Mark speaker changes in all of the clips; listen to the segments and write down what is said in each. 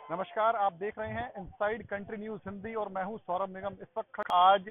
Speaker 1: नमस्कार, आप देख रहे हैं इनसाइड कंट्री न्यूज हिंदी और मैं हूं सौरभ निगम। इस वक्त आज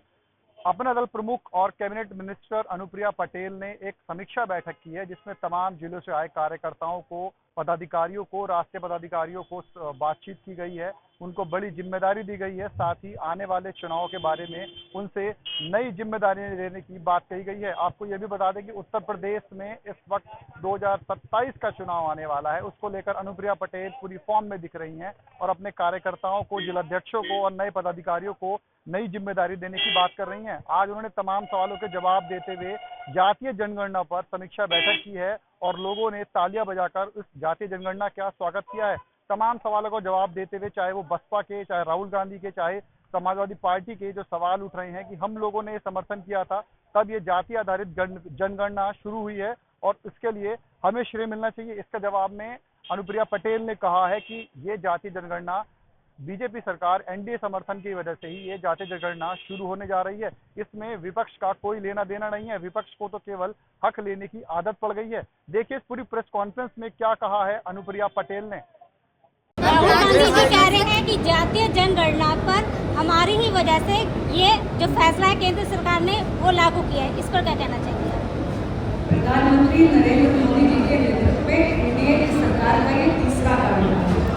Speaker 1: अपना दल प्रमुख और कैबिनेट मिनिस्टर अनुप्रिया पटेल ने एक समीक्षा बैठक की है, जिसमें तमाम जिलों से आए कार्यकर्ताओं को, पदाधिकारियों को, राष्ट्रीय पदाधिकारियों को बातचीत की गई है। उनको बड़ी जिम्मेदारी दी गई है। साथ ही आने वाले चुनाव के बारे में उनसे नई जिम्मेदारियां लेने की बात कही गई है। आपको यह भी बता दें कि उत्तर प्रदेश में इस वक्त 2027 का चुनाव आने वाला है। उसको लेकर अनुप्रिया पटेल पूरी फॉर्म में दिख रही हैं और अपने कार्यकर्ताओं को, जिलाध्यक्षों को और नए पदाधिकारियों को नई जिम्मेदारी देने की बात कर रही हैं। आज उन्होंने तमाम सवालों के जवाब देते हुए जातीय जनगणना पर समीक्षा बैठक की है और लोगों ने तालियां बजाकर उस जातीय जनगणना का स्वागत किया है। तमाम सवालों का जवाब देते हुए, चाहे वो बसपा के, चाहे राहुल गांधी के, चाहे समाजवादी पार्टी के, जो सवाल उठ रहे हैं कि हम लोगों ने समर्थन किया था तब ये जाति आधारित जनगणना शुरू हुई है और इसके लिए हमें श्रेय मिलना चाहिए। इसका जवाब में अनुप्रिया पटेल ने कहा है कि ये जातीय जनगणना बीजेपी सरकार एनडीए समर्थन की वजह से ही ये जातीय जनगणना शुरू होने जा रही है। इसमें विपक्ष का कोई लेना देना नहीं है। विपक्ष को तो केवल हक लेने की आदत पड़ गई है। देखिए इस पूरी प्रेस कॉन्फ्रेंस में क्या कहा है अनुप्रिया पटेल ने।
Speaker 2: राहुल गांधी जी कह रहे हैं कि जातीय जनगणना पर हमारी ही वजह से ये जो फैसला है केंद्र सरकार ने वो लागू किया है। इस पर क्या कहना चाहिए?
Speaker 3: प्रधानमंत्री नरेंद्र मोदी जी के नेतृत्व में एनडीए की सरकार का ये तीसरा कार्यकाल है।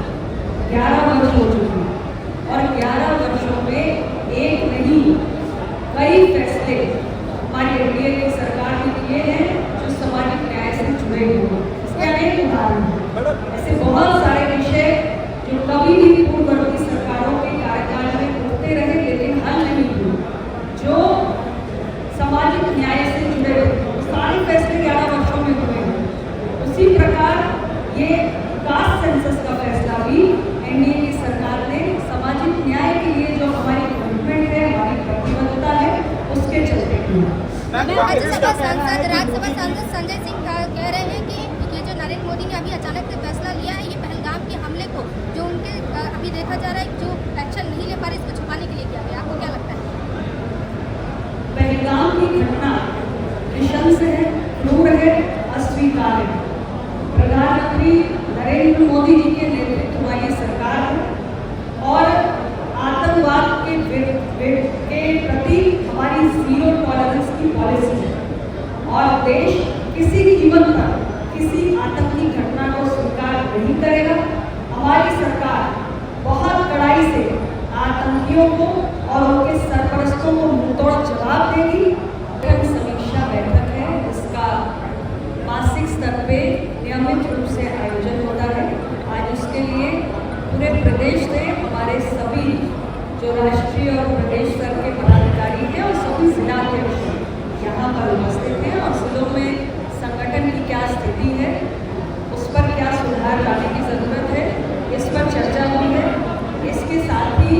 Speaker 3: 11 वर्ष हो चुके हैं और 11 वर्षों में एक नहीं कई फैसले हमारी एनडीए की सरकार ने किए हैं जो सामाजिक न्याय से जुड़े हुए हैं। इसके अनेक उदाहरण हैं। ऐसे बहुत सारे विषय जो कभी भी पूर्ववर्ती सरकारों के कार्यकाल में उठते रहे लेकिन हल नहीं हुए, जो सामाजिक न्याय से जुड़े हुए सारे फैसले 11 वर्षों में हुए हैं। उसी प्रकार ये कास्ट सेंसस का फैसला भी एनडीए की सरकार ने सामाजिक न्याय के लिए जो हमारी कमिटमेंट है, हमारी प्रतिबद्धता है, उसके चलते किया।
Speaker 4: राज्यसभा सांसद संजय सिंह कह रहे हैं कि ये जो नरेंद्र मोदी ने अभी अचानक से फैसला लिया है, ये पहलगाम के हमले को जो उनके अभी देखा जा रहा है जो एक्शन नहीं ले पा रहे, इसको छुपाने के लिए किया गया। आपको क्या लगता है?
Speaker 3: पहलगाम की घटना नृशंस है, क्रूर है, अस्वीकार्य है। प्रधानमंत्री नरेंद्र मोदी जी के नेतृत्व वाली सरकार है और आतंकवाद के प्रति हमारी जीरो टॉलरेंस की पॉलिसी है और देश किसी कीमत पर किसी आतंकी घटना को स्वीकार नहीं करेगा। हमारी सरकार बहुत कड़ाई से आतंकियों को और उनके सरपरस्तों को मुंहतोड़ जवाब देगी। समीक्षा बैठक है, इसका मासिक स्तर पे नियमित रूप से आयोजन होता है। आज उसके लिए पूरे प्रदेश से हमारे सभी जो राष्ट्रीय और प्रदेश स्तर के पदाधिकारी हैं और सभी जिलाध्यक्ष यहाँ पर उपस्थित हैं और जिलों में संगठन की क्या स्थिति है, उस पर क्या सुधार लाने की ज़रूरत है, इस पर चर्चा हुई है। इसके साथ ही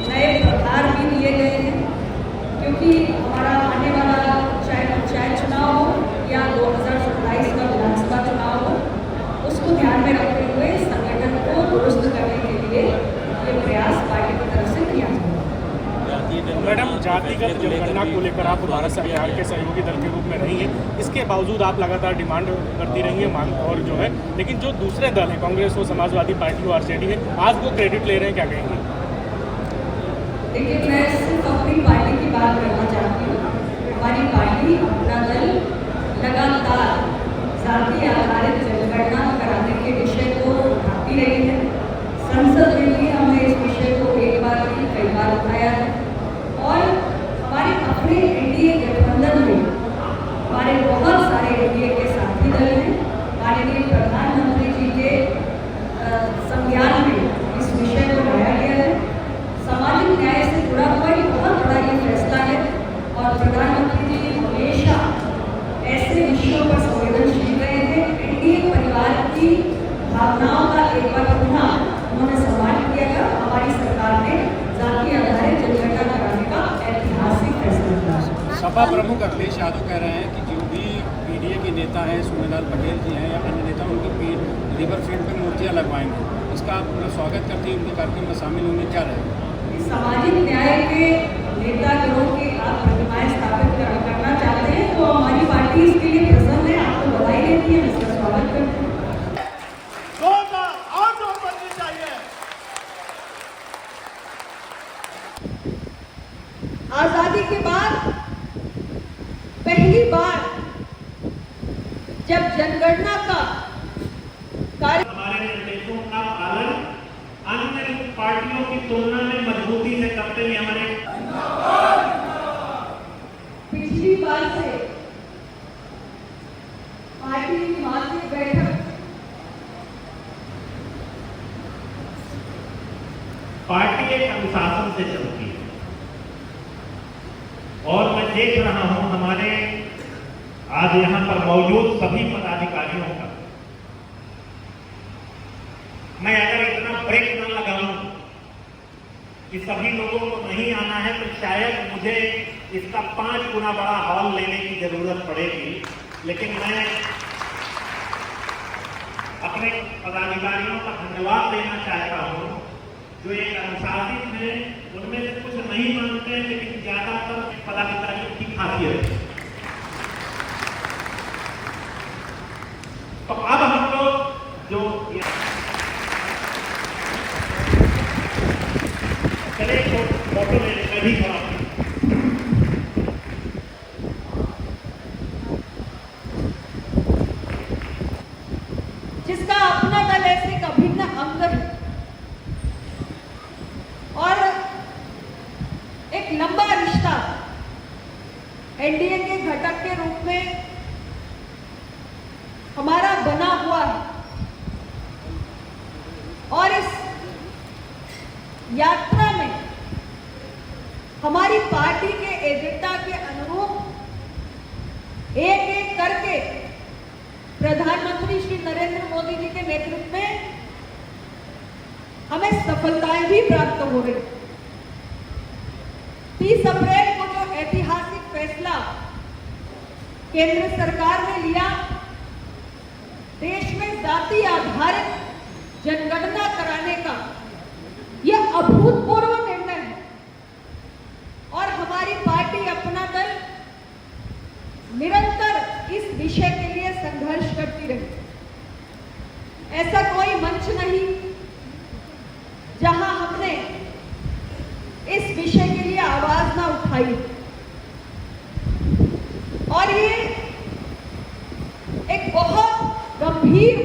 Speaker 3: नए प्रभार भी दिए गए हैं, क्योंकि हमारा आने वाला चाहे पंचायत चुनाव हो या 2027 का विधानसभा चुनाव हो, उसको ध्यान में रखते हुए संगठन को दुरुस्त करने के लिए ये प्रयास पार्टी की तरफ से किया जाएगा।
Speaker 5: मैडम, जातिगत जनगणना को लेकर आप भारत सरकार के सहयोगी दल के रूप में रही हैं, इसके बावजूद आप लगातार डिमांड करती रही हैं, मांग और जो है, लेकिन जो दूसरे दल हैं, कांग्रेस हो, समाजवादी पार्टी हो, आरजेडी है, आज वो क्रेडिट ले रहे हैं, क्या कहेंगे?
Speaker 3: देखिए, मैं सिर्फ अपनी पार्टी की बात करना चाहती हूँ। हमारी पार्टी, अपना दल लगातार जाति आधारित जनगणना कराने के विषय को उठाती रही है। संसद में भी हमने इस विषय को एक बार नहीं कई बार उठाया है और हमारे अपने एनडीए गठबंधन में हमारे बहुत सारे एनडीए के साथी दल हैं। माननीय प्रधानमंत्री जी के संज्ञान में इस विषय को लाया गया है। सामाजिक न्याय से जुड़ा हुआ एक बहुत बड़ा ये फैसला है और प्रधानमंत्री जी हमेशा ऐसे विषयों पर संवेदनशील रहे हैं। एनडीए परिवार की भावनाओं का एक बार पुनः उन्होंने सम्मान किया था। हमारी सरकार ने जाति आधारित जनगणना कराने का ऐतिहासिक फैसला किया।
Speaker 6: सपा प्रमुख अखिलेश यादव कह रहे हैं कि जो भी पीडीए के नेता हैं, सूर्यलाल पटेल जी हैं या अन्य नेता, उनकी रिवर फ्रंट पर मूर्तियाँ लगवाएंगे। इसका आप पूरा स्वागत करते हैं, उनके कार्यक्रम में शामिल होंगे, क्या रहेगा?
Speaker 3: सामाजिक न्याय के नेता गिरोह की आप प्रतिमाएं स्थापित करना चाहते हैं तो हमारी पार्टी इसके लिए प्रसन्न है, आपको बधाई देती है, इसका स्वागत करते हैं। पहली बार जब जनगणना का कार्य
Speaker 7: हमारे निर्देशों का पालन अन्य पार्टियों की तुलना में मजबूती से करते हुए हमारे
Speaker 3: पिछली बार से पार्टी की मासिक बैठक
Speaker 7: पार्टी एक अनुशासन से चलती है और मैं देख रहा हूं हमारे आज यहां पर मौजूद सभी पदाधिकारियों का, मैं अगर इतना ब्रेक न लगाऊं कि सभी लोगों को नहीं आना है तो शायद मुझे इसका 5 गुना बड़ा हॉल लेने की जरूरत पड़ेगी। लेकिन मैं अपने पदाधिकारियों का धन्यवाद देना चाहता हूं जो एक अनुशासित है, उनमें से कुछ नहीं मानते लेकिन ज्यादातर पदाधिकारियों की खासियत है। तो अब हम लोग जो चले फोटो लेने में भी खड़ा
Speaker 3: जिसका अपना दल ऐसे एक अभिन्न अंग है और एक लंबा रिश्ता एनडीए के घटक के रूप में हमारा बना हुआ है और इस यात्रा में हमारी पार्टी के एजेंडा के अनुरूप एक एक करके प्रधानमंत्री श्री नरेंद्र मोदी जी के नेतृत्व में हमें सफलताएं भी प्राप्त हो रही। 30 अप्रैल को जो ऐतिहासिक फैसला केंद्र सरकार ने लिया, देश में जाति आधारित जनगणना कराने का, यह अभूतपूर्व निर्णय है और हमारी पार्टी अपना दल निरंतर इस विषय के लिए संघर्ष करती रही। ऐसा कोई मंच नहीं जहां हमने इस विषय के लिए आवाज ना उठाई और ये एक बहुत गंभीर